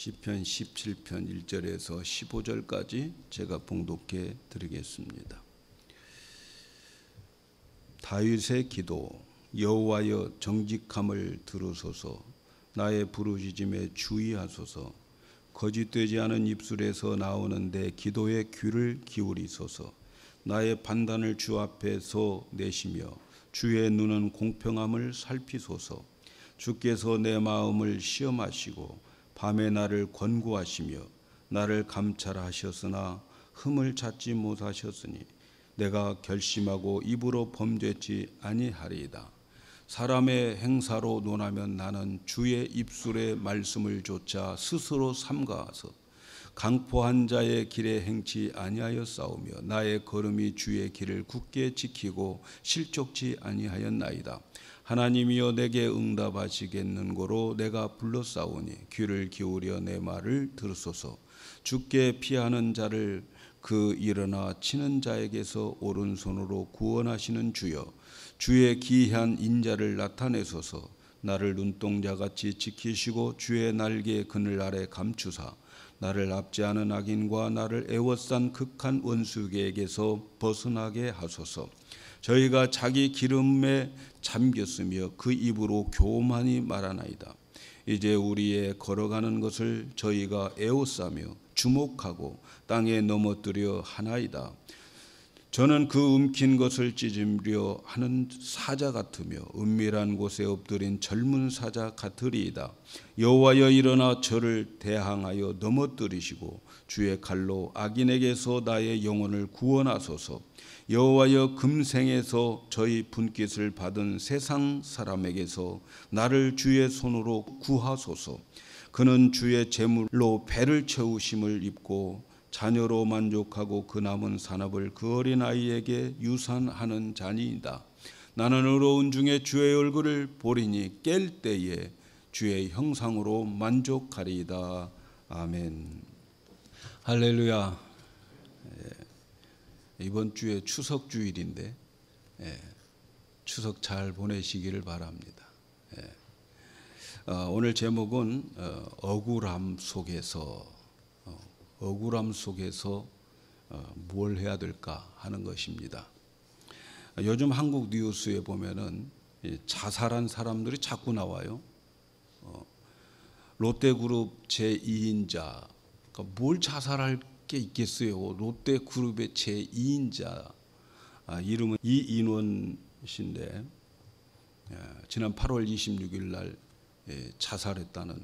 시편 17편 1절에서 15절까지 제가 봉독해 드리겠습니다. 다윗의 기도. 여호와여 정직함을 들으소서. 나의 부르짖음에 주의하소서. 거짓되지 않은 입술에서 나오는 내 기도에 귀를 기울이소서. 나의 판단을 주 앞에서 내시며 주의 눈은 공평함을 살피소서. 주께서 내 마음을 시험하시고 밤에 나를 권고하시며 나를 감찰하셨으나 흠을 찾지 못하셨으니 내가 결심하고 입으로 범죄치 아니하리이다. 사람의 행사로 논하면 나는 주의 입술의 말씀을 조차 스스로 삼가서 강포한 자의 길에 행치 아니하였사오며 나의 걸음이 주의 길을 굳게 지키고 실족치 아니하였나이다. 하나님이여 내게 응답하시겠는고로 내가 불렀사오니 귀를 기울여 내 말을 들으소서. 주께 피하는 자를 그 일어나 치는 자에게서 오른손으로 구원하시는 주여, 주의 기이한 인자를 나타내소서. 나를 눈동자같이 지키시고 주의 날개 그늘 아래 감추사 나를 압제하는 악인과 나를 애워싼 극한 원수에게서 벗어나게 하소서. 저희가 자기 기름에 잠겼으며 그 입으로 교만히 말하나이다. 이제 우리의 걸어가는 것을 저희가 에워싸며 주목하고 땅에 넘어뜨려 하나이다. 저는 그 움킨 것을 찢으려 하는 사자 같으며 은밀한 곳에 엎드린 젊은 사자 같으리이다. 여호와여 일어나 저를 대항하여 넘어뜨리시고 주의 칼로 악인에게서 나의 영혼을 구원하소서. 여호와여 금생에서 저희 분깃을 받은 세상 사람에게서 나를 주의 손으로 구하소서. 그는 주의 재물로 배를 채우심을 입고 자녀로 만족하고 그 남은 산업을 그 어린아이에게 유산하는 자니이다. 나는 의로운 중에 주의 얼굴을 보리니 깰 때에 주의 형상으로 만족하리이다. 아멘. 할렐루야. 이번 주에 추석 주일인데 추석 잘 보내시기를 바랍니다. 오늘 제목은 억울함 속에서 뭘 해야 될까 하는 것입니다. 요즘 한국 뉴스에 보면은 자살한 사람들이 자꾸 나와요. 롯데그룹 제2인자, 그러니까 뭘 자살할 게 있겠어요. 롯데그룹의 제2인자, 이름은 이인원 씨인데 지난 8월 26일 날 자살했다는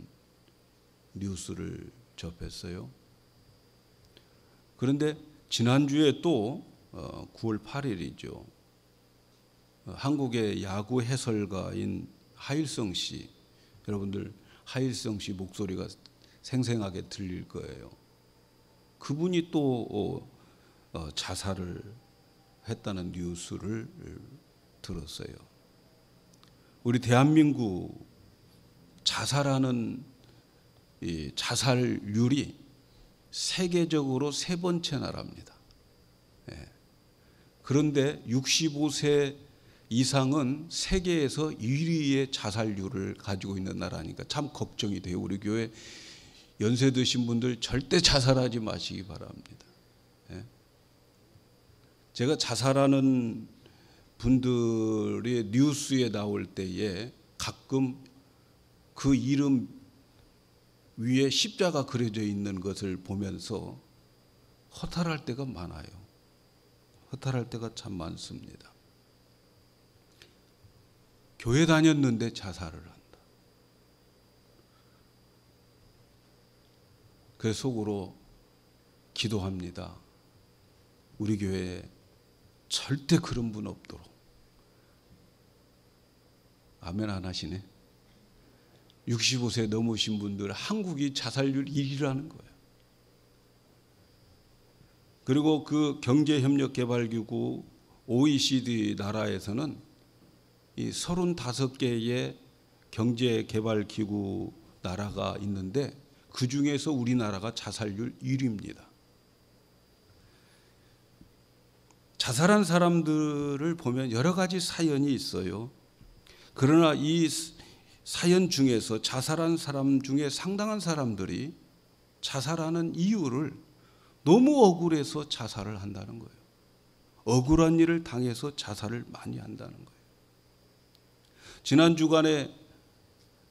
뉴스를 접했어요. 그런데 지난주에 또 9월 8일이죠. 한국의 야구 해설가인 하일성 씨, 여러분들 하일성 씨 목소리가 생생하게 들릴 거예요. 그분이 또 자살을 했다는 뉴스를 들었어요. 우리 대한민국 자살하는 이 자살률이 세계적으로 세 번째 나라입니다. 그런데 65세 이상은 세계에서 1위의 자살률을 가지고 있는 나라니까 참 걱정이 돼요. 우리 교회 연세 드신 분들 절대 자살하지 마시기 바랍니다. 제가 자살하는 분들이 뉴스에 나올 때에 가끔 그 이름 위에 십자가 그려져 있는 것을 보면서 허탈할 때가 많아요. 허탈할 때가 참 많습니다. 교회 다녔는데 자살을 한다. 그래서 속으로 기도합니다. 우리 교회에 절대 그런 분 없도록. 아멘 안 하시네. 65세 넘으신 분들 한국이 자살률 1위라는 거예요. 그리고 그 경제협력개발기구 OECD 나라에서는 이 35개의 경제개발기구 나라가 있는데 그 중에서 우리나라가 자살률 1위입니다. 자살한 사람들을 보면 여러 가지 사연이 있어요. 그러나 이 사연 중에서 자살한 사람 중에 상당한 사람들이 자살하는 이유를 너무 억울해서 자살을 한다는 거예요. 억울한 일을 당해서 자살을 많이 한다는 거예요. 지난 주간에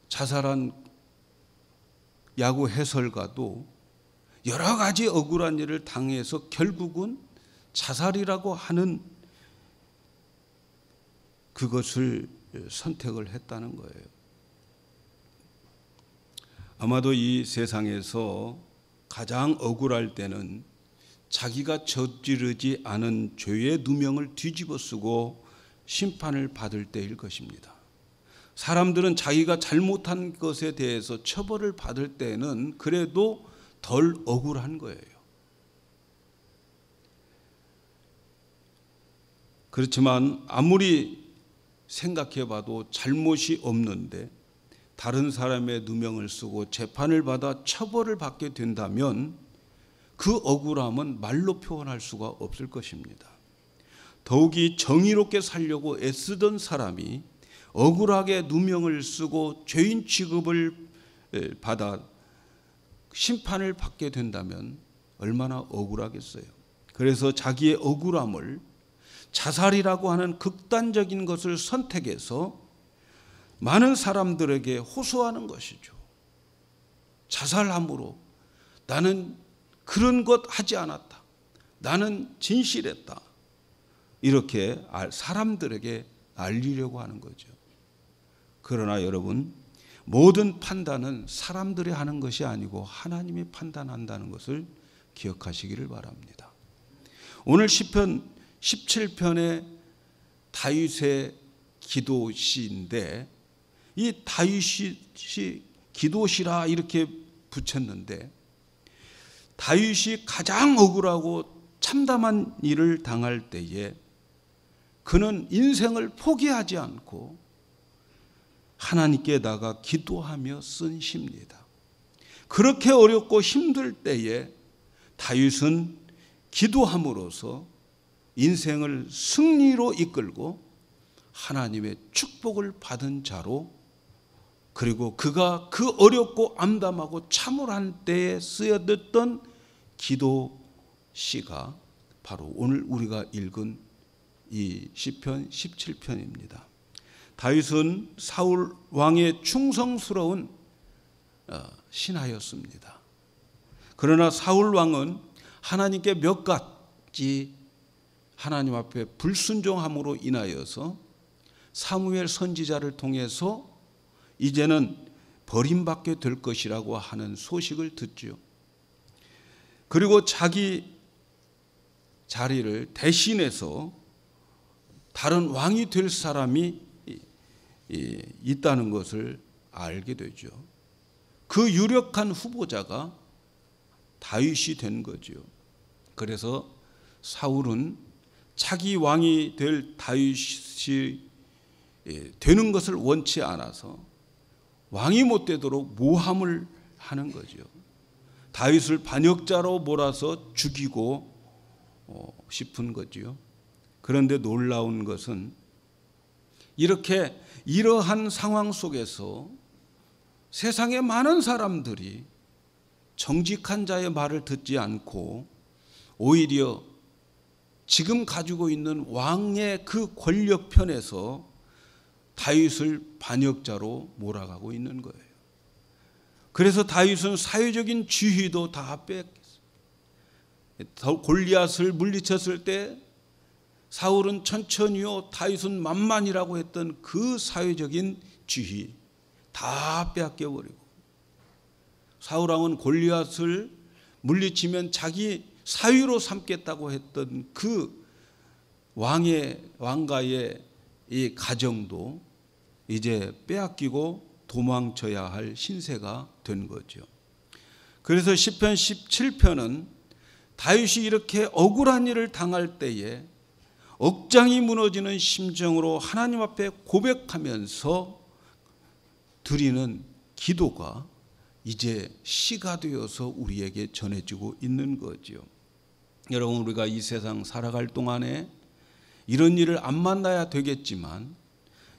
자살한 야구 해설가도 여러 가지 억울한 일을 당해서 결국은 자살이라고 하는 그것을 선택을 했다는 거예요. 아마도 이 세상에서 가장 억울할 때는 자기가 저지르지 않은 죄의 누명을 뒤집어 쓰고 심판을 받을 때일 것입니다. 사람들은 자기가 잘못한 것에 대해서 처벌을 받을 때는 그래도 덜 억울한 거예요. 그렇지만 아무리 생각해 봐도 잘못이 없는데 다른 사람의 누명을 쓰고 재판을 받아 처벌을 받게 된다면 그 억울함은 말로 표현할 수가 없을 것입니다. 더욱이 정의롭게 살려고 애쓰던 사람이 억울하게 누명을 쓰고 죄인 취급을 받아 심판을 받게 된다면 얼마나 억울하겠어요. 그래서 자기의 억울함을 자살이라고 하는 극단적인 것을 선택해서 많은 사람들에게 호소하는 것이죠. 자살함으로 나는 그런 것 하지 않았다. 나는 진실했다. 이렇게 사람들에게 알리려고 하는 거죠. 그러나 여러분, 모든 판단은 사람들이 하는 것이 아니고 하나님이 판단한다는 것을 기억하시기를 바랍니다. 오늘 시편 17편의 다윗의 기도시인데 이 다윗이 기도시라 이렇게 붙였는데 다윗이 가장 억울하고 참담한 일을 당할 때에 그는 인생을 포기하지 않고 하나님께 나가 기도하며 쓴 시입니다. 그렇게 어렵고 힘들 때에 다윗은 기도함으로써 인생을 승리로 이끌고 하나님의 축복을 받은 자로, 그리고 그가 그 어렵고 암담하고 참울한 때에 쓰여졌던 기도시가 바로 오늘 우리가 읽은 이 시편 17편입니다. 다윗은 사울 왕의 충성스러운 신하였습니다. 그러나 사울 왕은 하나님께 몇 가지 하나님 앞에 불순종함으로 인하여서 사무엘 선지자를 통해서 이제는 버림받게 될 것이라고 하는 소식을 듣죠. 그리고 자기 자리를 대신해서 다른 왕이 될 사람이 있다는 것을 알게 되죠. 그 유력한 후보자가 다윗이 된 거죠. 그래서 사울은 자기 왕이 될 다윗이 되는 것을 원치 않아서 왕이 못 되도록 모함을 하는 거죠. 다윗을 반역자로 몰아서 죽이고 싶은 거지요. 그런데 놀라운 것은 이러한 상황 속에서 세상의 많은 사람들이 정직한 자의 말을 듣지 않고 오히려 지금 가지고 있는 왕의 그 권력편에서 다윗을 반역자로 몰아가고 있는 거예요. 그래서 다윗은 사회적인 지위도 다 뺏겼어요. 골리앗을 물리쳤을 때 사울은 천천히요, 다윗은 만만이라고 했던 그 사회적인 지위 다 빼앗겨버리고, 사울 왕은 골리앗을 물리치면 자기 사위로 삼겠다고 했던 그 왕가의 이 가정도 이제 빼앗기고 도망쳐야 할 신세가 된 거죠. 그래서 시편 17편은 다윗이 이렇게 억울한 일을 당할 때에 억장이 무너지는 심정으로 하나님 앞에 고백하면서 드리는 기도가 이제 시가 되어서 우리에게 전해지고 있는 거죠. 여러분, 우리가 이 세상 살아갈 동안에 이런 일을 안 만나야 되겠지만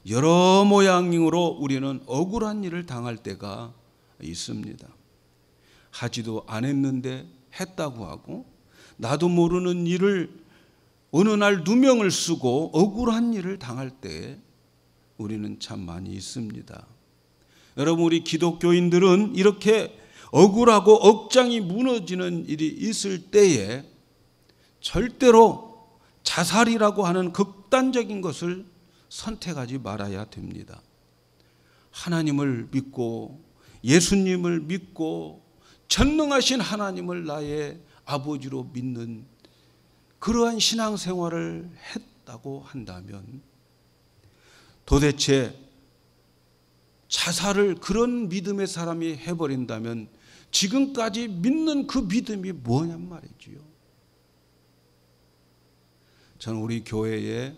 여러 모양으로 우리는 억울한 일을 당할 때가 있습니다. 하지도 않았는데 했다고 하고, 나도 모르는 일을 어느 날 누명을 쓰고 억울한 일을 당할 때 우리는 참 많이 있습니다. 여러분, 우리 기독교인들은 이렇게 억울하고 억장이 무너지는 일이 있을 때에 절대로 자살이라고 하는 극단적인 것을 선택하지 말아야 됩니다. 하나님을 믿고 예수님을 믿고 전능하신 하나님을 나의 아버지로 믿는 그러한 신앙생활을 했다고 한다면, 도대체 자살을 그런 믿음의 사람이 해버린다면 지금까지 믿는 그 믿음이 뭐냔 말이지요. 저는 우리 교회에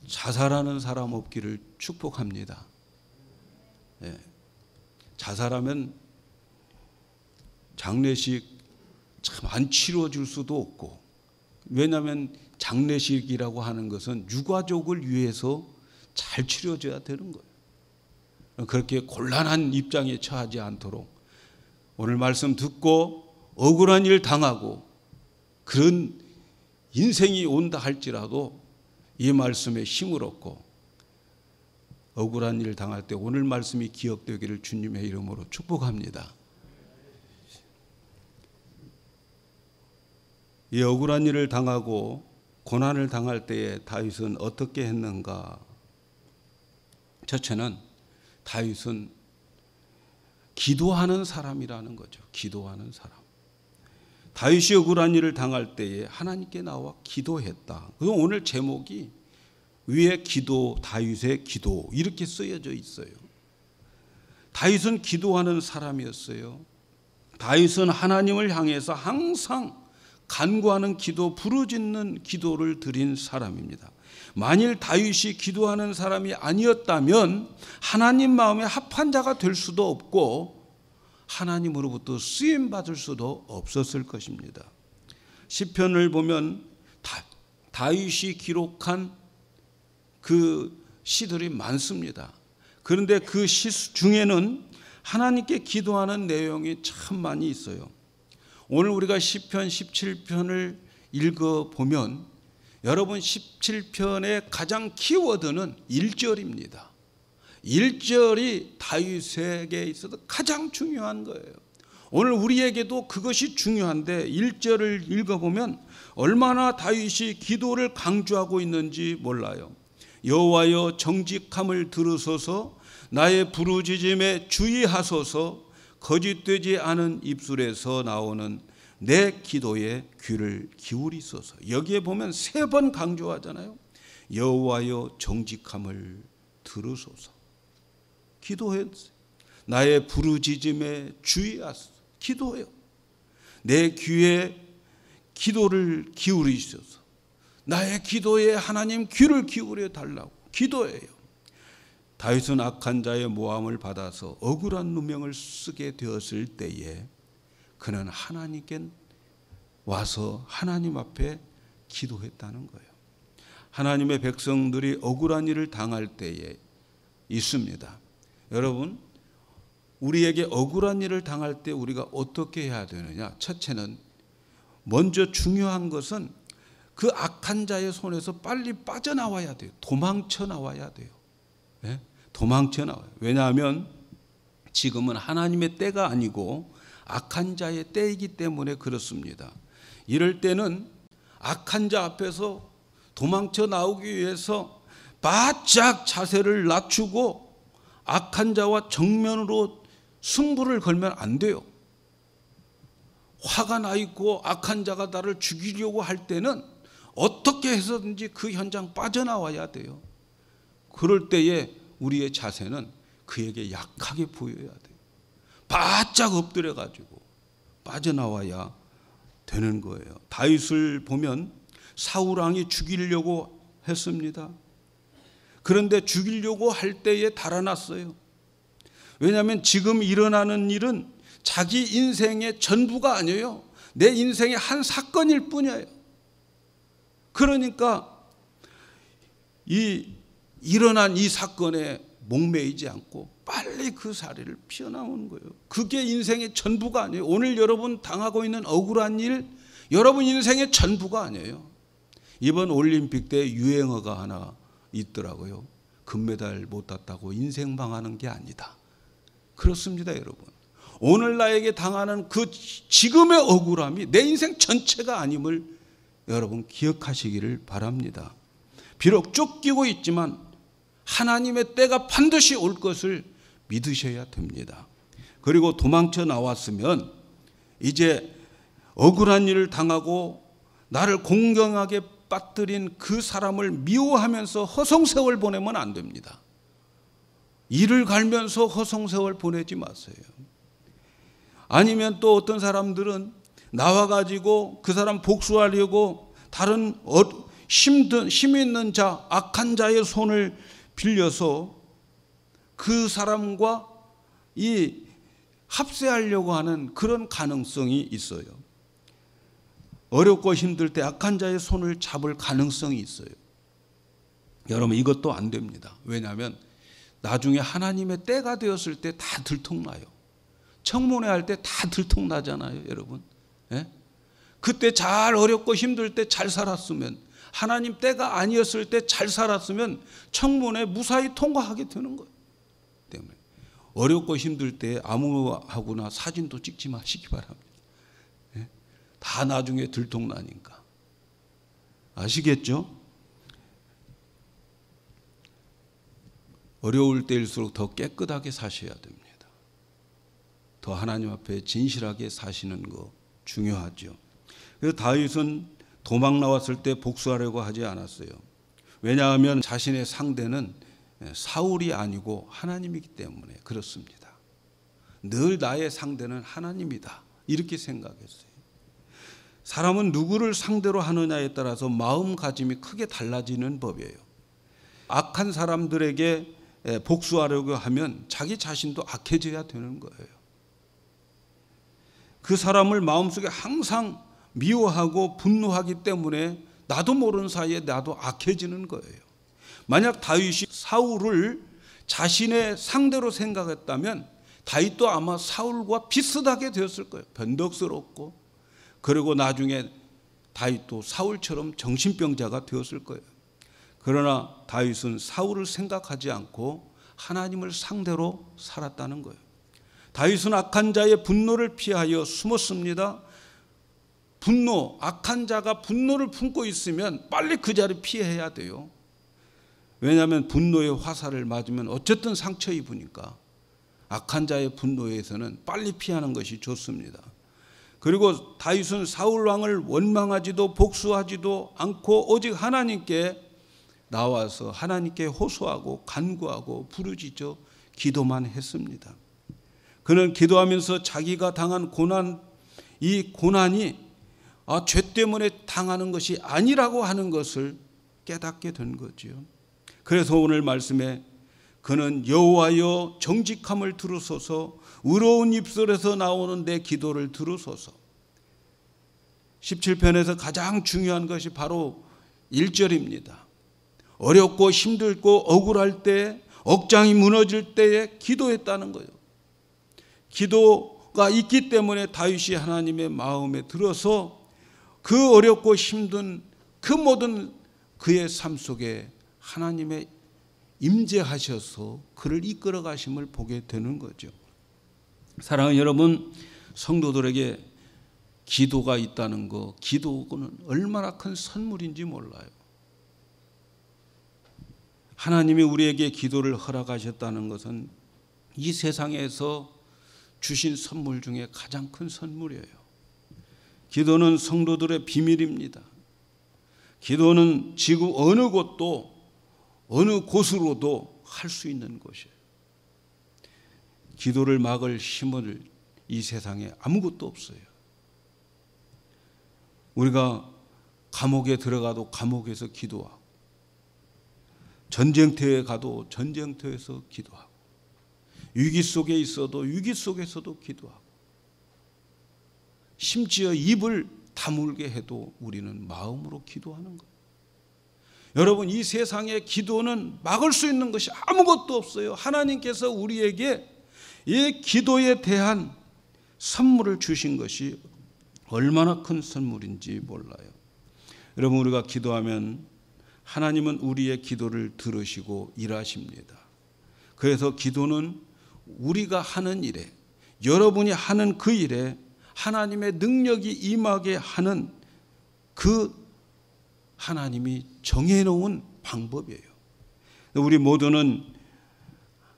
자살하는 사람 없기를 축복합니다. 예. 자살하면 장례식 참 안 치러줄 수도 없고, 왜냐하면 장례식이라고 하는 것은 유가족을 위해서 잘 치러줘야 되는 거예요. 그렇게 곤란한 입장에 처하지 않도록 오늘 말씀 듣고 억울한 일 당하고 그런 인생이 온다 할지라도 이 말씀에 힘을 얻고 억울한 일 당할 때 오늘 말씀이 기억되기를 주님의 이름으로 축복합니다. 이 억울한 일을 당하고 고난을 당할 때에 다윗은 어떻게 했는가? 첫째는 다윗은 기도하는 사람이라는 거죠. 기도하는 사람. 다윗이 억울한 일을 당할 때에 하나님께 나와 기도했다. 그래서 오늘 제목이 위에 기도, 다윗의 기도 이렇게 쓰여져 있어요. 다윗은 기도하는 사람이었어요. 다윗은 하나님을 향해서 항상 간구하는 기도, 부르짖는 기도를 드린 사람입니다. 만일 다윗이 기도하는 사람이 아니었다면 하나님 마음에 합한 자가 될 수도 없고 하나님으로부터 쓰임 받을 수도 없었을 것입니다. 시편을 보면 다윗이 기록한 그 시들이 많습니다. 그런데 그 시 중에는 하나님께 기도하는 내용이 참 많이 있어요. 오늘 우리가 시편 17편을 읽어보면 여러분 17편의 가장 키워드는 1절입니다. 1절이 다윗에게 있어서 가장 중요한 거예요. 오늘 우리에게도 그것이 중요한데 1절을 읽어보면 얼마나 다윗이 기도를 강조하고 있는지 몰라요. 여호와여 정직함을 들으소서, 나의 부르짖음에 주의하소서, 거짓되지 않은 입술에서 나오는 내 기도에 귀를 기울이소서. 여기에 보면 3번 강조하잖아요. 여호와여 정직함을 들으소서. 기도해요. 나의 부르짖음에 주의하소서. 기도해요. 내 귀에 기도를 기울이소서. 나의 기도에 하나님 귀를 기울여 달라고 기도해요. 다윗은 악한 자의 모함을 받아서 억울한 누명을 쓰게 되었을 때에 그는 하나님께 와서 하나님 앞에 기도했다는 거예요. 하나님의 백성들이 억울한 일을 당할 때에 있습니다. 여러분, 우리에게 억울한 일을 당할 때 우리가 어떻게 해야 되느냐? 첫째는 먼저 중요한 것은 그 악한 자의 손에서 빨리 빠져나와야 돼요. 도망쳐 나와야 돼요. 네? 도망쳐 나와요. 왜냐하면 지금은 하나님의 때가 아니고 악한 자의 때이기 때문에 그렇습니다. 이럴 때는 악한 자 앞에서 도망쳐 나오기 위해서 바짝 자세를 낮추고 악한 자와 정면으로 승부를 걸면 안 돼요. 화가 나 있고 악한 자가 나를 죽이려고 할 때는 어떻게 해서든지 그 현장 빠져나와야 돼요. 그럴 때에 우리의 자세는 그에게 약하게 보여야 돼요. 바짝 엎드려 가지고 빠져나와야 되는 거예요. 다윗을 보면 사울 왕이 죽이려고 했습니다. 그런데 죽이려고 할 때에 달아났어요. 왜냐하면 지금 일어나는 일은 자기 인생의 전부가 아니에요. 내 인생의 한 사건일 뿐이에요. 그러니까 일어난 이 사건에 목매이지 않고 빨리 그 사리를 피어나오는 거예요. 그게 인생의 전부가 아니에요. 오늘 여러분 당하고 있는 억울한 일, 여러분 인생의 전부가 아니에요. 이번 올림픽 때 유행어가 하나 있더라고요. 금메달 못 땄다고 인생 망하는 게 아니다. 그렇습니다, 여러분. 오늘 나에게 당하는 그 지금의 억울함이 내 인생 전체가 아님을 여러분 기억하시기를 바랍니다. 비록 쫓기고 있지만 하나님의 때가 반드시 올 것을 믿으셔야 됩니다. 그리고 도망쳐 나왔으면 이제 억울한 일을 당하고 나를 공경하게 빠뜨린 그 사람을 미워하면서 허송세월 보내면 안 됩니다. 이를 갈면서 허송세월 보내지 마세요. 아니면 또 어떤 사람들은 나와가지고 그 사람 복수하려고 다른 힘 있는 자, 악한 자의 손을 빌려서 그 사람과 합세하려고 하는 그런 가능성이 있어요. 어렵고 힘들 때 악한 자의 손을 잡을 가능성이 있어요. 여러분 이것도 안 됩니다. 왜냐하면 나중에 하나님의 때가 되었을 때 다 들통나요. 청문회 할 때 다 들통나잖아요, 여러분. 예? 그때 잘 어렵고 힘들 때 잘 살았으면, 하나님 때가 아니었을 때 잘 살았으면 청문회 무사히 통과하게 되는 거예요. 때문에 어렵고 힘들 때 아무하고나 사진도 찍지 마시기 바랍니다. 예? 다 나중에 들통나니까. 아시겠죠? 어려울 때일수록 더 깨끗하게 사셔야 됩니다. 더 하나님 앞에 진실하게 사시는 거 중요하죠. 그래서 다윗은 도망 나왔을 때 복수하려고 하지 않았어요. 왜냐하면 자신의 상대는 사울이 아니고 하나님이기 때문에 그렇습니다. 늘 나의 상대는 하나님이다, 이렇게 생각했어요. 사람은 누구를 상대로 하느냐에 따라서 마음가짐이 크게 달라지는 법이에요. 악한 사람들에게 복수하려고 하면 자기 자신도 악해져야 되는 거예요. 그 사람을 마음속에 항상 미워하고 분노하기 때문에 나도 모르는 사이에 나도 악해지는 거예요. 만약 다윗이 사울을 자신의 상대로 생각했다면 다윗도 아마 사울과 비슷하게 되었을 거예요. 변덕스럽고, 그리고 나중에 다윗도 사울처럼 정신병자가 되었을 거예요. 그러나 다윗은 사울을 생각하지 않고 하나님을 상대로 살았다는 거예요. 다윗은 악한 자의 분노를 피하여 숨었습니다. 악한 자가 분노를 품고 있으면 빨리 그 자리를 피해야 돼요. 왜냐하면 분노의 화살을 맞으면 어쨌든 상처 입으니까 악한 자의 분노에서는 빨리 피하는 것이 좋습니다. 그리고 다윗은 사울 왕을 원망하지도 복수하지도 않고 오직 하나님께 나와서 하나님께 호소하고 간구하고 부르짖어 기도만 했습니다. 그는 기도하면서 자기가 당한 고난, 이 고난이 죄 때문에 당하는 것이 아니라고 하는 것을 깨닫게 된 거지요. 그래서 오늘 말씀에 그는 여호와여 정직함을 들으소서, 의로운 입술에서 나오는 내 기도를 들으소서. 17편에서 가장 중요한 것이 바로 1절입니다. 어렵고 힘들고 억울할 때, 억장이 무너질 때에 기도했다는 거예요. 기도가 있기 때문에 다윗이 하나님의 마음에 들어서 그 어렵고 힘든 그 모든 그의 삶 속에 하나님의 임재하셔서 그를 이끌어 가심을 보게 되는 거죠. 사랑하는 여러분, 성도들에게 기도가 있다는 거, 기도는 얼마나 큰 선물인지 몰라요. 하나님이 우리에게 기도를 허락하셨다는 것은 이 세상에서 주신 선물 중에 가장 큰 선물이에요. 기도는 성도들의 비밀입니다. 기도는 지구 어느 곳도 어느 곳으로도 할 수 있는 것이에요. 기도를 막을 힘을 이 세상에 아무것도 없어요. 우리가 감옥에 들어가도 감옥에서 기도하고, 전쟁터에 가도 전쟁터에서 기도하고, 위기 속에 있어도 위기 속에서도 기도하고, 심지어 입을 다물게 해도 우리는 마음으로 기도하는 거예요. 여러분, 이 세상의 기도는 막을 수 있는 것이 아무것도 없어요. 하나님께서 우리에게 이 기도에 대한 선물을 주신 것이 얼마나 큰 선물인지 몰라요. 여러분, 우리가 기도하면 하나님은 우리의 기도를 들으시고 일하십니다. 그래서 기도는 우리가 하는 일에, 여러분이 하는 그 일에 하나님의 능력이 임하게 하는 그 하나님이 정해놓은 방법이에요. 우리 모두는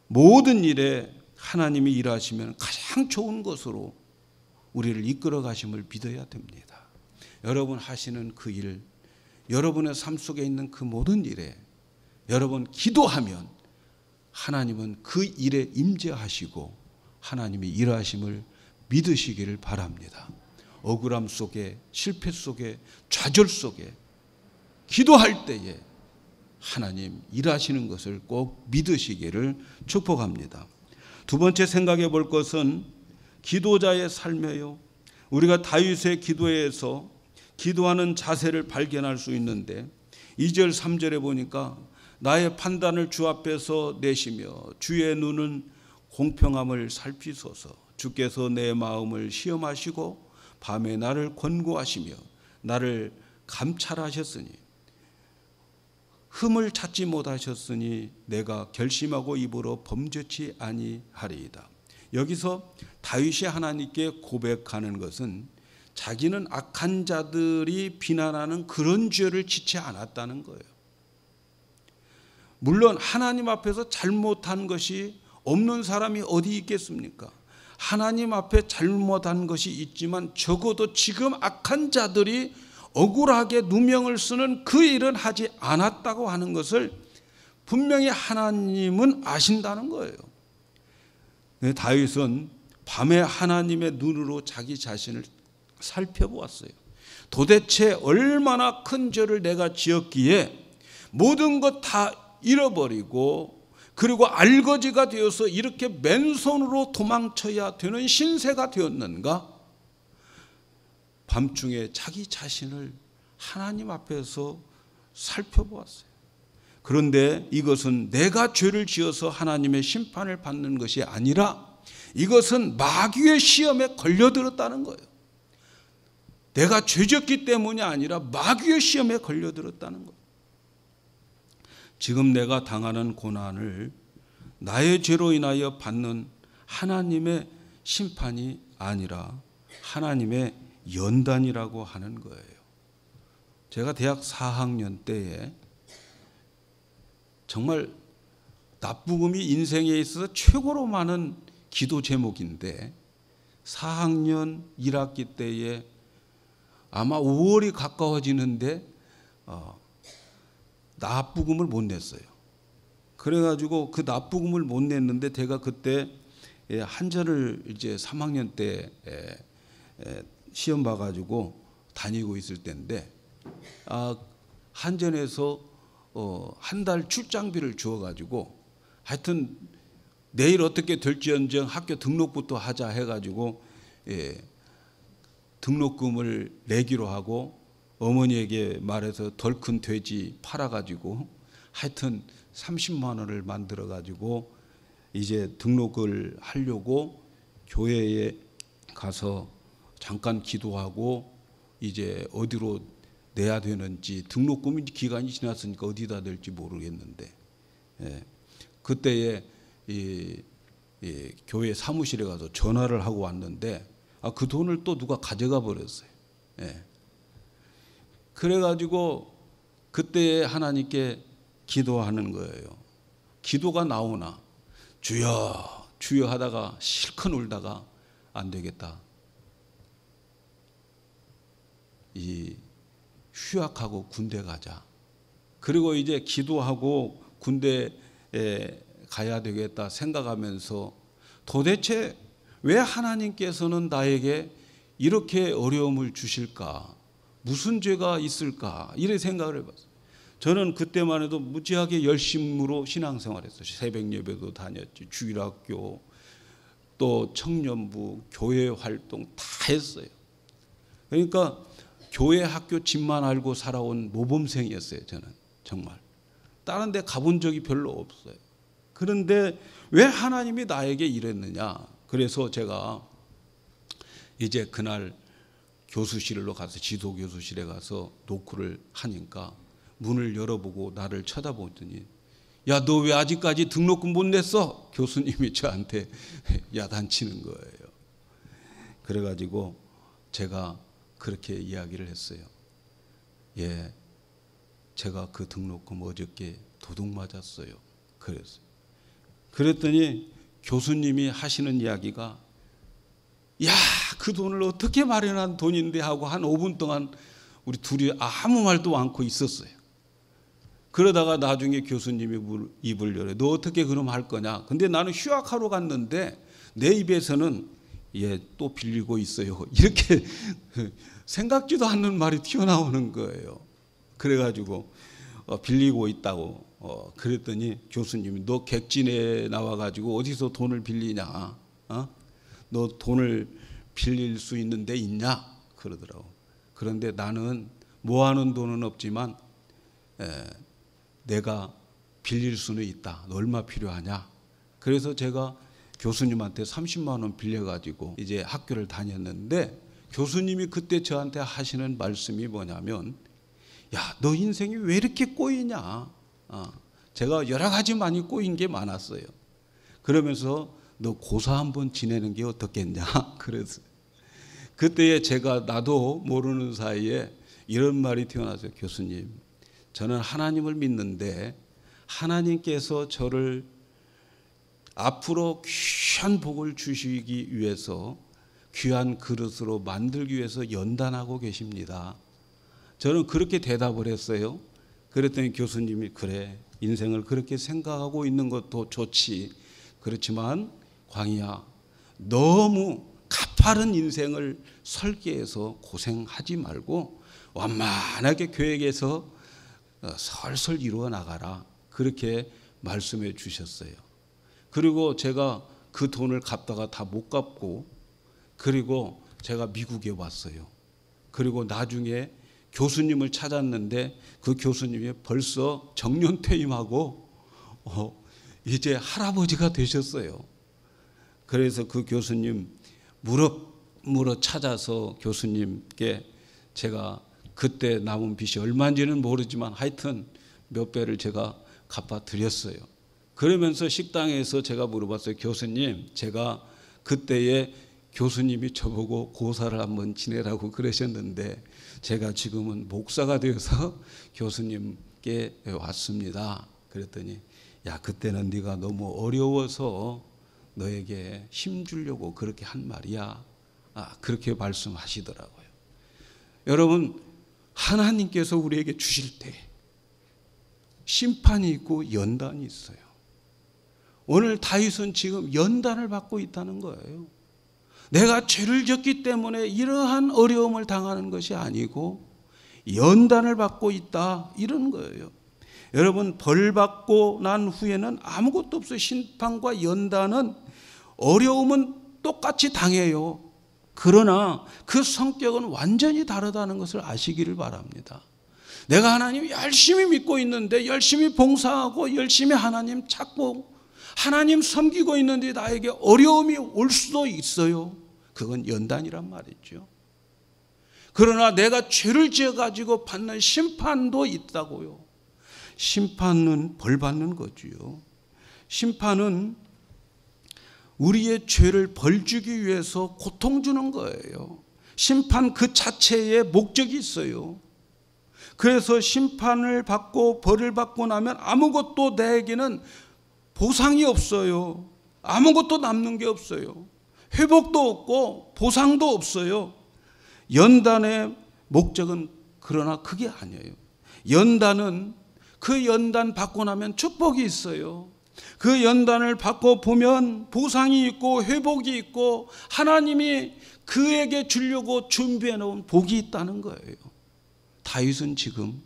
모든 일에 하나님이 일하시면 가장 좋은 것으로 우리를 이끌어 가심을 믿어야 됩니다. 여러분 하시는 그 일, 여러분의 삶 속에 있는 그 모든 일에 여러분 기도하면 하나님은 그 일에 임재하시고 하나님이 일하심을 믿으시기를 바랍니다. 억울함 속에, 실패 속에, 좌절 속에 기도할 때에 하나님 일하시는 것을 꼭 믿으시기를 축복합니다. 두 번째 생각해 볼 것은 기도자의 삶이에요. 우리가 다윗의 기도에서 기도하는 자세를 발견할 수 있는데 2절 3절에 보니까 나의 판단을 주 앞에서 내시며 주의 눈은 공평함을 살피소서. 주께서 내 마음을 시험하시고 밤에 나를 권고하시며 나를 감찰하셨으니 흠을 찾지 못하셨으니 내가 결심하고 입으로 범죄치 아니하리이다. 여기서 다윗이 하나님께 고백하는 것은 자기는 악한 자들이 비난하는 그런 죄를 짓지 않았다는 거예요. 물론 하나님 앞에서 잘못한 것이 없는 사람이 어디 있겠습니까? 하나님 앞에 잘못한 것이 있지만 적어도 지금 악한 자들이 억울하게 누명을 쓰는 그 일은 하지 않았다고 하는 것을 분명히 하나님은 아신다는 거예요. 다윗은 밤에 하나님의 눈으로 자기 자신을 살펴보았어요. 도대체 얼마나 큰 죄를 내가 지었기에 모든 것 다 잃어버리고 그리고 알거지가 되어서 이렇게 맨손으로 도망쳐야 되는 신세가 되었는가? 밤중에 자기 자신을 하나님 앞에서 살펴보았어요. 그런데 이것은 내가 죄를 지어서 하나님의 심판을 받는 것이 아니라 이것은 마귀의 시험에 걸려들었다는 거예요. 내가 죄졌기 때문이 아니라 마귀의 시험에 걸려들었다는 거예요. 지금 내가 당하는 고난을 나의 죄로 인하여 받는 하나님의 심판이 아니라 하나님의 연단이라고 하는 거예요. 제가 대학 4학년 때에 정말 납부금이 인생에 있어서 최고로 많은 기도 제목인데 4학년 1학기 때에 아마 5월이 가까워지는데 납부금을 못 냈어요. 그래가지고 그 납부금을 못 냈는데 제가 그때 한전을 이제 3학년 때 시험 봐가지고 다니고 있을 때인데 한전에서 한 달 출장비를 주어가지고 하여튼 내일 어떻게 될지언정 학교 등록부터 하자 해가지고 등록금을 내기로 하고 어머니에게 말해서 덜 큰 돼지 팔아가지고 하여튼 30만 원을 만들어가지고 이제 등록을 하려고 교회에 가서 잠깐 기도하고 이제 어디로 내야 되는지 등록금이 기간이 지났으니까 어디다 낼지 모르겠는데 그때에 교회 사무실에 가서 전화를 하고 왔는데 그 돈을 또 누가 가져가 버렸어요. 그래가지고 그때 하나님께 기도하는 거예요. 기도가 나오나 주여 주여 하다가 실컷 울다가 안 되겠다. 휴학하고 군대 가자. 그리고 이제 기도하고 군대에 가야 되겠다 생각하면서 도대체 왜 하나님께서는 나에게 이렇게 어려움을 주실까? 무슨 죄가 있을까? 이런 생각을 해봤어요. 저는 그때만 해도 무지하게 열심으로 신앙생활했어요. 새벽 예배도 다녔지, 주일학교, 또 청년부, 교회 활동 다 했어요. 그러니까 교회 학교 집만 알고 살아온 모범생이었어요. 저는 정말. 다른 데 가본 적이 별로 없어요. 그런데 왜 하나님이 나에게 이랬느냐. 그래서 제가 이제 그날 교수실로 가서 지도 교수실에 가서 노크를 하니까 문을 열어보고 나를 쳐다보더니 야, 너 왜 아직까지 등록금 못 냈어? 교수님이 저한테 야단치는 거예요. 그래가지고 제가 그렇게 이야기를 했어요. 예, 제가 그 등록금 어저께 도둑 맞았어요. 그랬더니 교수님이 하시는 이야기가 야, 그 돈을 어떻게 마련한 돈인데 하고 한 5분 동안 우리 둘이 아무 말도 않고 있었어요. 그러다가 나중에 교수님이 입을 열어. 너 어떻게 그럼 할 거냐. 근데 나는 휴학하러 갔는데 내 입에서는 예, 또 빌리고 있어요. 이렇게 생각지도 않는 말이 튀어나오는 거예요. 그래가지고 빌리고 있다고 그랬더니 교수님이 너 객진에 나와가지고 어디서 돈을 빌리냐. 너 돈을 빌릴 수 있는 데 있냐. 그러더라고. 그런데 나는 모아놓은 돈은 없지만 내가 빌릴 수는 있다. 너 얼마 필요하냐? 그래서 제가 교수님한테 30만 원 빌려가지고 이제 학교를 다녔는데 교수님이 그때 저한테 하시는 말씀이 뭐냐면 야, 너 인생이 왜 이렇게 꼬이냐? 제가 여러 가지 많이 꼬인 게 많았어요. 그러면서 너 고사 한번 지내는 게 어떻겠냐? 그래서 그때에 제가 나도 모르는 사이에 이런 말이 튀어나왔어요. 교수님, 저는 하나님을 믿는데 하나님께서 저를 앞으로 귀한 복을 주시기 위해서 귀한 그릇으로 만들기 위해서 연단하고 계십니다. 저는 그렇게 대답을 했어요. 그랬더니 교수님이 그래, 인생을 그렇게 생각하고 있는 것도 좋지. 그렇지만 광희야, 너무 가파른 인생을 설계해서 고생하지 말고 완만하게 계획해서 설설 이루어 나가라. 그렇게 말씀해 주셨어요. 그리고 제가 그 돈을 갚다가 다 못 갚고 그리고 제가 미국에 왔어요. 그리고 나중에 교수님을 찾았는데 그 교수님이 벌써 정년 퇴임하고 이제 할아버지가 되셨어요. 그래서 그 교수님 무럭무럭 찾아서 교수님께 제가 그때 남은 빚이 얼마인지는 모르지만 하여튼 몇 배를 제가 갚아드렸어요. 그러면서 식당에서 제가 물어봤어요. 교수님, 제가 그때에 교수님이 저보고 고사를 한번 지내라고 그러셨는데 제가 지금은 목사가 되어서 교수님께 왔습니다. 그랬더니 야, 그때는 네가 너무 어려워서 너에게 힘주려고 그렇게 한 말이야. 그렇게 말씀하시더라고요. 여러분, 하나님께서 우리에게 주실 때 심판이 있고 연단이 있어요. 오늘 다윗은 지금 연단을 받고 있다는 거예요. 내가 죄를 졌기 때문에 이러한 어려움을 당하는 것이 아니고 연단을 받고 있다, 이런 거예요. 여러분, 벌 받고 난 후에는 아무것도 없어요. 심판과 연단은, 어려움은 똑같이 당해요. 그러나 그 성격은 완전히 다르다는 것을 아시기를 바랍니다. 내가 하나님 열심히 믿고 있는데, 열심히 봉사하고 열심히 하나님 찾고 하나님 섬기고 있는데 나에게 어려움이 올 수도 있어요. 그건 연단이란 말이죠. 그러나 내가 죄를 지어가지고 받는 심판도 있다고요. 심판은 벌 받는 거지요. 심판은 우리의 죄를 벌 주기 위해서 고통 주는 거예요. 심판 그 자체에 목적이 있어요. 그래서 심판을 받고 벌을 받고 나면 아무것도 나에게는 보상이 없어요. 아무것도 남는 게 없어요. 회복도 없고 보상도 없어요. 연단의 목적은 그러나 그게 아니에요. 연단은 그 연단 받고 나면 축복이 있어요. 그 연단을 받고 보면 보상이 있고 회복이 있고 하나님이 그에게 주려고 준비해 놓은 복이 있다는 거예요. 다윗은 지금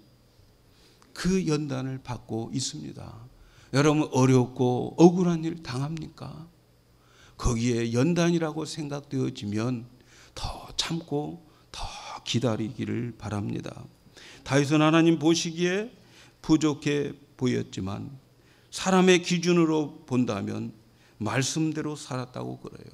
그 연단을 받고 있습니다. 여러분, 어렵고 억울한 일 당합니까? 거기에 연단이라고 생각되어지면 더 참고 더 기다리기를 바랍니다. 다윗은 하나님 보시기에 부족해 보였지만 사람의 기준으로 본다면 말씀대로 살았다고 그래요.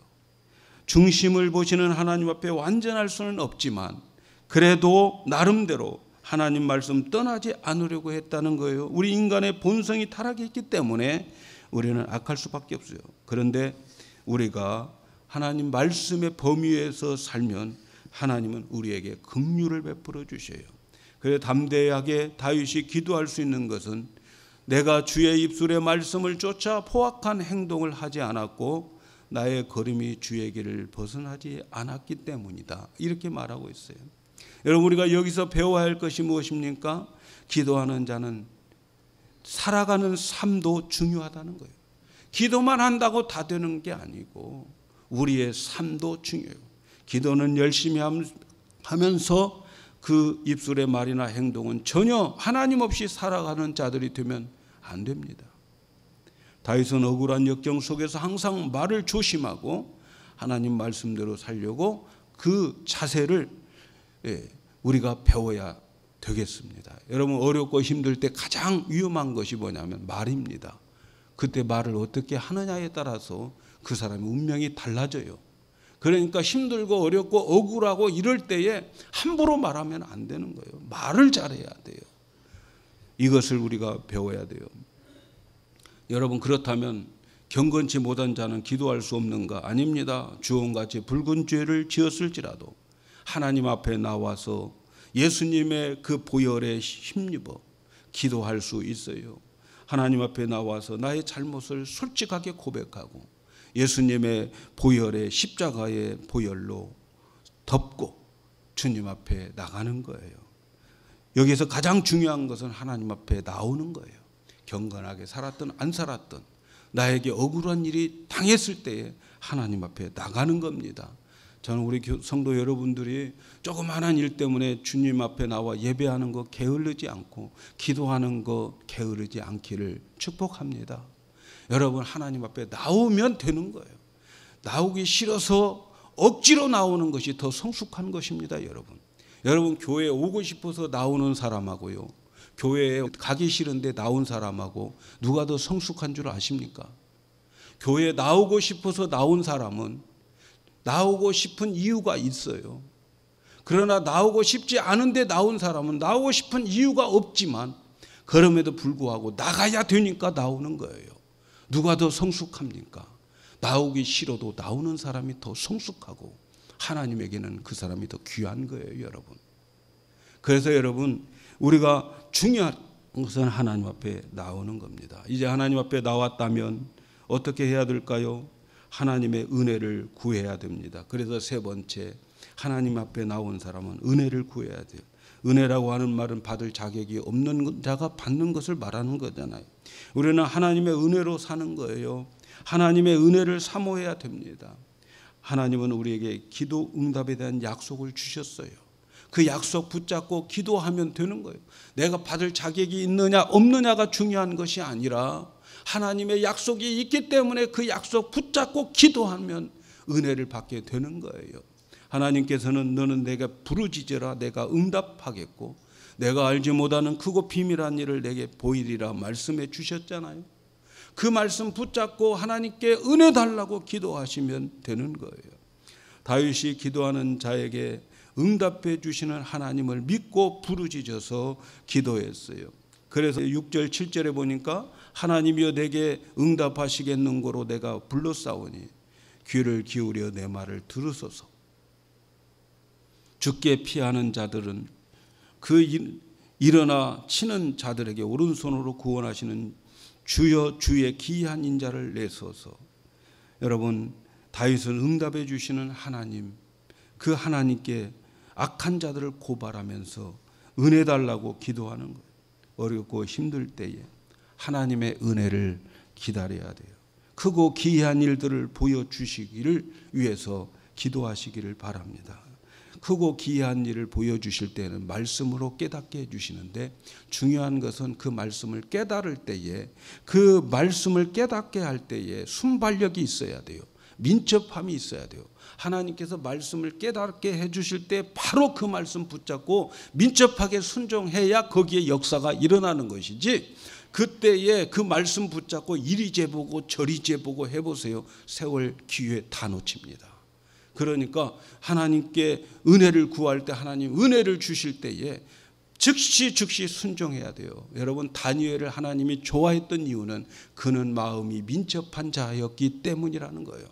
중심을 보시는 하나님 앞에 완전할 수는 없지만 그래도 나름대로 하나님 말씀 떠나지 않으려고 했다는 거예요. 우리 인간의 본성이 타락했기 때문에 우리는 악할 수밖에 없어요. 그런데 우리가 하나님 말씀의 범위에서 살면 하나님은 우리에게 긍휼을 베풀어 주셔요. 그래서 담대하게 다윗이 기도할 수 있는 것은 내가 주의 입술의 말씀을 쫓아 포악한 행동을 하지 않았고 나의 걸음이 주의 길을 벗어나지 않았기 때문이다. 이렇게 말하고 있어요. 여러분, 우리가 여기서 배워야 할 것이 무엇입니까? 기도하는 자는 살아가는 삶도 중요하다는 거예요. 기도만 한다고 다 되는 게 아니고 우리의 삶도 중요해요. 기도는 열심히 하면서 그 입술의 말이나 행동은 전혀 하나님 없이 살아가는 자들이 되면 안 됩니다. 다윗은 억울한 역경 속에서 항상 말을 조심하고 하나님 말씀대로 살려고 그 자세를 우리가 배워야 되겠습니다. 여러분, 어렵고 힘들 때 가장 위험한 것이 뭐냐면 말입니다. 그때 말을 어떻게 하느냐에 따라서 그 사람의 운명이 달라져요. 그러니까 힘들고 어렵고 억울하고 이럴 때에 함부로 말하면 안 되는 거예요. 말을 잘해야 돼요. 이것을 우리가 배워야 돼요. 여러분, 그렇다면 경건치 못한 자는 기도할 수 없는가? 아닙니다. 주홍같이 붉은 죄를 지었을지라도 하나님 앞에 나와서 예수님의 그 보혈에 힘입어 기도할 수 있어요. 하나님 앞에 나와서 나의 잘못을 솔직하게 고백하고 예수님의 보혈의 십자가의 보혈로 덮고 주님 앞에 나가는 거예요. 여기서 가장 중요한 것은 하나님 앞에 나오는 거예요. 경건하게 살았든 안 살았든 나에게 억울한 일이 당했을 때에 하나님 앞에 나가는 겁니다. 저는 우리 성도 여러분들이 조그마한 일 때문에 주님 앞에 나와 예배하는 거 게으르지 않고 기도하는 거 게으르지 않기를 축복합니다. 여러분, 하나님 앞에 나오면 되는 거예요. 나오기 싫어서 억지로 나오는 것이 더 성숙한 것입니다. 여러분, 교회에 오고 싶어서 나오는 사람하고요, 교회에 가기 싫은데 나온 사람하고 누가 더 성숙한 줄 아십니까? 교회에 나오고 싶어서 나온 사람은 나오고 싶은 이유가 있어요. 그러나 나오고 싶지 않은데 나온 사람은 나오고 싶은 이유가 없지만 그럼에도 불구하고 나가야 되니까 나오는 거예요. 누가 더 성숙합니까? 나오기 싫어도 나오는 사람이 더 성숙하고 하나님에게는 그 사람이 더 귀한 거예요, 여러분. 그래서 여러분, 우리가 중요한 것은 하나님 앞에 나오는 겁니다. 이제 하나님 앞에 나왔다면 어떻게 해야 될까요? 하나님의 은혜를 구해야 됩니다. 그래서 세 번째, 하나님 앞에 나온 사람은 은혜를 구해야 돼요. 은혜라고 하는 말은 받을 자격이 없는 자가 받는 것을 말하는 거잖아요. 우리는 하나님의 은혜로 사는 거예요. 하나님의 은혜를 사모해야 됩니다. 하나님은 우리에게 기도 응답에 대한 약속을 주셨어요. 그 약속 붙잡고 기도하면 되는 거예요. 내가 받을 자격이 있느냐 없느냐가 중요한 것이 아니라 하나님의 약속이 있기 때문에 그 약속 붙잡고 기도하면 은혜를 받게 되는 거예요. 하나님께서는 너는 내가 부르짖으라 내가 응답하겠고 내가 알지 못하는 크고 비밀한 일을 내게 보이리라 말씀해 주셨잖아요. 그 말씀 붙잡고 하나님께 은혜 달라고 기도하시면 되는 거예요. 다윗이 기도하는 자에게 응답해 주시는 하나님을 믿고 부르짖어서 기도했어요. 그래서 6절 7절에 보니까 하나님이여 내게 응답하시겠는고로 내가 불렀사오니 귀를 기울여 내 말을 들으소서. 죽게 피하는 자들은 그 일어나 치는 자들에게 오른손으로 구원하시는 주여 주의 기이한 인자를 내소서. 여러분, 다윗은 응답해 주시는 하나님, 그 하나님께 악한 자들을 고발하면서 은혜 달라고 기도하는 거예요. 어렵고 힘들 때에 하나님의 은혜를 기다려야 돼요. 크고 기이한 일들을 보여주시기를 위해서 기도하시기를 바랍니다. 크고 기이한 일을 보여주실 때는 말씀으로 깨닫게 해주시는데 중요한 것은 그 말씀을 깨달을 때에 그 말씀을 깨닫게 할 때에 순발력이 있어야 돼요. 민첩함이 있어야 돼요. 하나님께서 말씀을 깨닫게 해주실 때 바로 그 말씀 붙잡고 민첩하게 순종해야 거기에 역사가 일어나는 것이지, 그때에 그 말씀 붙잡고 이리 재보고 저리 재보고 해보세요. 세월 기회 다 놓칩니다. 그러니까 하나님께 은혜를 구할 때, 하나님 은혜를 주실 때에 즉시 순종해야 돼요. 여러분, 다니엘을 하나님이 좋아했던 이유는 그는 마음이 민첩한 자였기 때문이라는 거예요.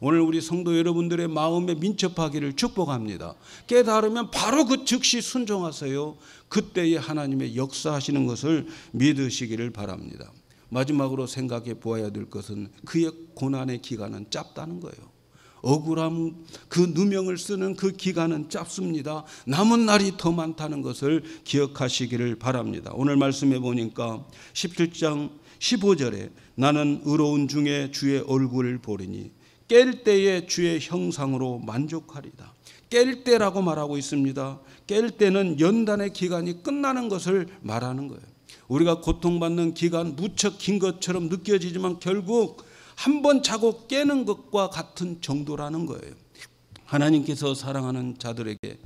오늘 우리 성도 여러분들의 마음에 민첩하기를 축복합니다. 깨달으면 바로 그 즉시 순종하세요. 그때에 하나님의 역사하시는 것을 믿으시기를 바랍니다. 마지막으로 생각해 보아야 될 것은 그의 고난의 기간은 짧다는 거예요. 억울함, 그 누명을 쓰는 그 기간은 짧습니다. 남은 날이 더 많다는 것을 기억하시기를 바랍니다. 오늘 말씀해 보니까 17장 15절에 나는 의로운 중에 주의 얼굴을 보리니 깰 때에 주의 형상으로 만족하리다. 깰 때라고 말하고 있습니다. 깰 때는 연단의 기간이 끝나는 것을 말하는 거예요. 우리가 고통받는 기간 무척 긴 것처럼 느껴지지만 결국 한 번 자고 깨는 것과 같은 정도라는 거예요. 하나님께서 사랑하는 자들에게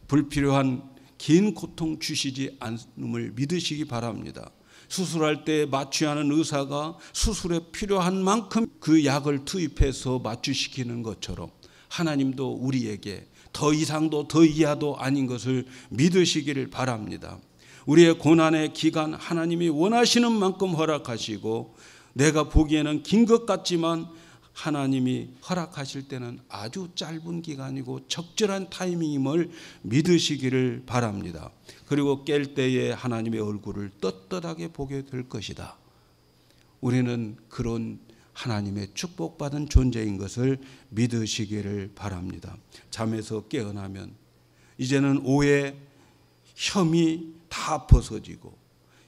불필요한 긴 고통 주시지 않음을 믿으시기 바랍니다. 수술할 때 마취하는 의사가 수술에 필요한 만큼 그 약을 투입해서 마취시키는 것처럼 하나님도 우리에게 더 이상도 더 이하도 아닌 것을 믿으시기를 바랍니다. 우리의 고난의 기간 하나님이 원하시는 만큼 허락하시고, 내가 보기에는 긴 것 같지만 하나님이 허락하실 때는 아주 짧은 기간이고 적절한 타이밍임을 믿으시기를 바랍니다. 그리고 깰 때에 하나님의 얼굴을 떳떳하게 보게 될 것이다. 우리는 그런 하나님의 축복받은 존재인 것을 믿으시기를 바랍니다. 잠에서 깨어나면 이제는 오해, 혐의 다 벗어지고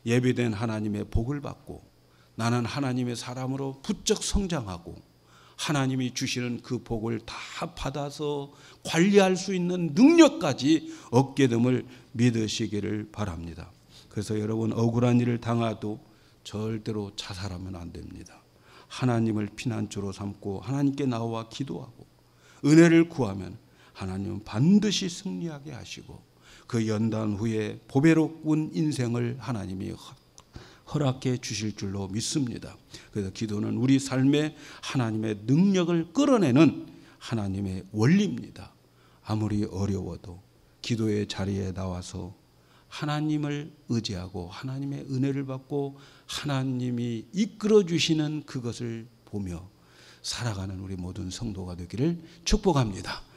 예비된 하나님의 복을 받고 나는 하나님의 사람으로 부쩍 성장하고 하나님이 주시는 그 복을 다 받아서 관리할 수 있는 능력까지 얻게 됨을 믿으시기를 바랍니다. 그래서 여러분, 억울한 일을 당해도 절대로 자살하면 안 됩니다. 하나님을 피난처로 삼고 하나님께 나와 기도하고 은혜를 구하면 하나님은 반드시 승리하게 하시고 그 연단 후에 보배로운 인생을 하나님이 허락해 주실 줄로 믿습니다. 그래서 기도는 우리 삶에 하나님의 능력을 끌어내는 하나님의 원리입니다. 아무리 어려워도 기도의 자리에 나와서 하나님을 의지하고 하나님의 은혜를 받고 하나님이 이끌어 주시는 그것을 보며 살아가는 우리 모든 성도가 되기를 축복합니다.